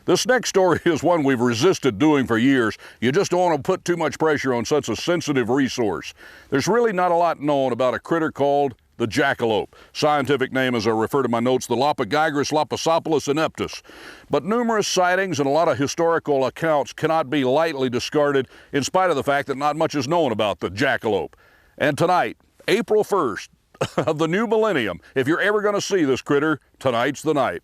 This next story is one we've resisted doing for years. You just don't want to put too much pressure on such a sensitive resource. There's really not a lot known about a critter called the jackalope. Scientific name, as I refer to my notes, the Lopigygris lopisopoulos ineptus. But numerous sightings and a lot of historical accounts cannot be lightly discarded in spite of the fact that not much is known about the jackalope. And tonight, April 1st of the new millennium, if you're ever going to see this critter, tonight's the night.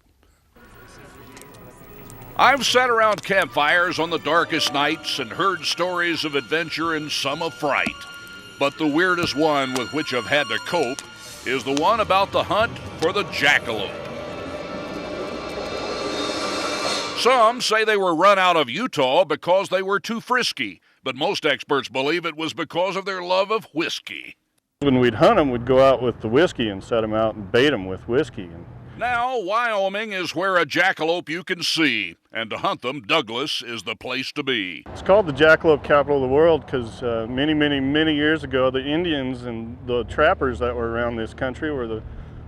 I've sat around campfires on the darkest nights and heard stories of adventure and some of fright. But the weirdest one with which I've had to cope is the one about the hunt for the jackalope. Some say they were run out of Utah because they were too frisky, but most experts believe it was because of their love of whiskey. When we'd hunt them, we'd go out with the whiskey and set them out and bait them with whiskey. Now, Wyoming is where a jackalope you can see, and to hunt them, Douglas is the place to be. It's called the jackalope capital of the world because many years ago, the Indians and the trappers that were around this country were the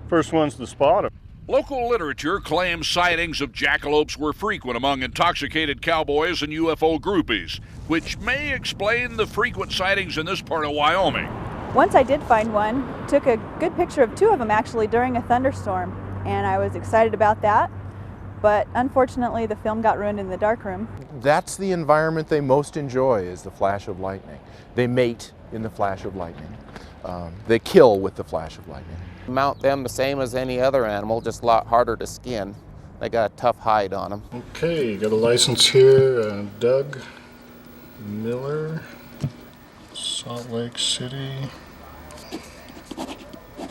first ones to spot them. Local literature claims sightings of jackalopes were frequent among intoxicated cowboys and UFO groupies, which may explain the frequent sightings in this part of Wyoming. Once I did find one, took a good picture of two of them actually during a thunderstorm. And I was excited about that, but unfortunately the film got ruined in the darkroom. That's the environment they most enjoy, is the flash of lightning. They mate in the flash of lightning. They kill with the flash of lightning. Mount them the same as any other animal, just a lot harder to skin. They got a tough hide on them. Okay, got a license here, Doug Miller, Salt Lake City.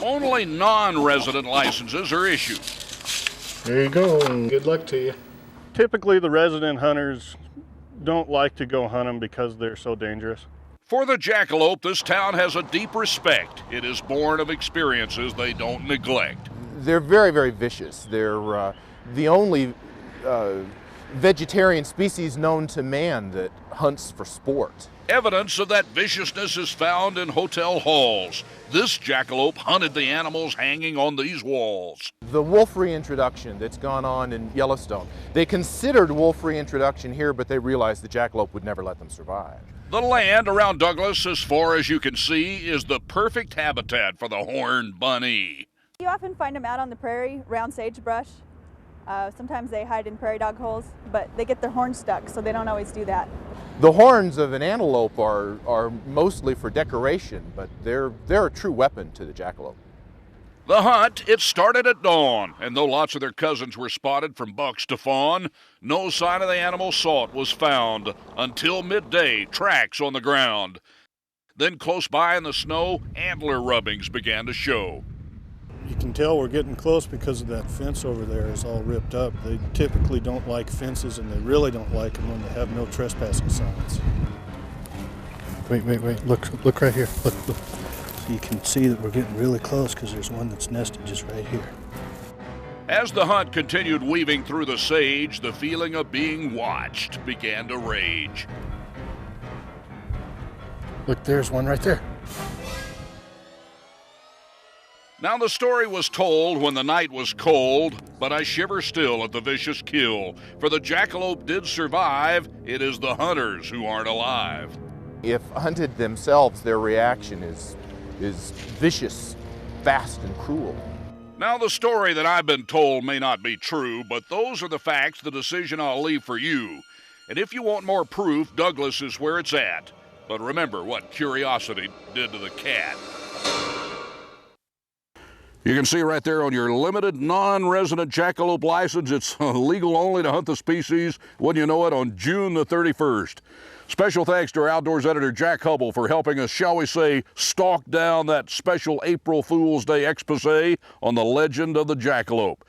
Only non-resident licenses are issued. There you go, and good luck to you. Typically, the resident hunters don't like to go hunt them because they're so dangerous. For the jackalope, this town has a deep respect. It is born of experiences they don't neglect. They're very, very vicious. They're the only vegetarian species known to man that hunts for sport. Evidence of that viciousness is found in hotel halls. This jackalope hunted the animals hanging on these walls. The wolf reintroduction that's gone on in Yellowstone, they considered wolf reintroduction here, but they realized the jackalope would never let them survive. The land around Douglas, as far as you can see, is the perfect habitat for the horned bunny. You often find them out on the prairie around sagebrush. Sometimes they hide in prairie dog holes, but they get their horns stuck, so they don't always do that. The horns of an antelope are mostly for decoration, but they're a true weapon to the jackalope. The hunt, it started at dawn, and though lots of their cousins were spotted from bucks to fawn, no sign of the animal sought was found until midday, tracks on the ground. Then close by in the snow, antler rubbings began to show. You can tell we're getting close because of that fence over there is all ripped up. They typically don't like fences, and they really don't like them when they have no trespassing signs. Wait, look right here, look. So you can see that we're getting really close because there's one that's nested just right here. As the hunt continued weaving through the sage, the feeling of being watched began to rage. Look, there's one right there. Now the story was told when the night was cold, but I shiver still at the vicious kill. For the jackalope did survive, it is the hunters who aren't alive. If hunted themselves, their reaction is vicious, fast, and cruel. Now the story that I've been told may not be true, but those are the facts, the decision I'll leave for you. And if you want more proof, Douglas is where it's at. But remember what curiosity did to the cat. You can see right there on your limited non-resident jackalope license, it's legal only to hunt the species, wouldn't you know it, on June the 31st. Special thanks to our outdoors editor, Jack Hubbell, for helping us, shall we say, stalk down that special April Fool's Day expose on the legend of the jackalope.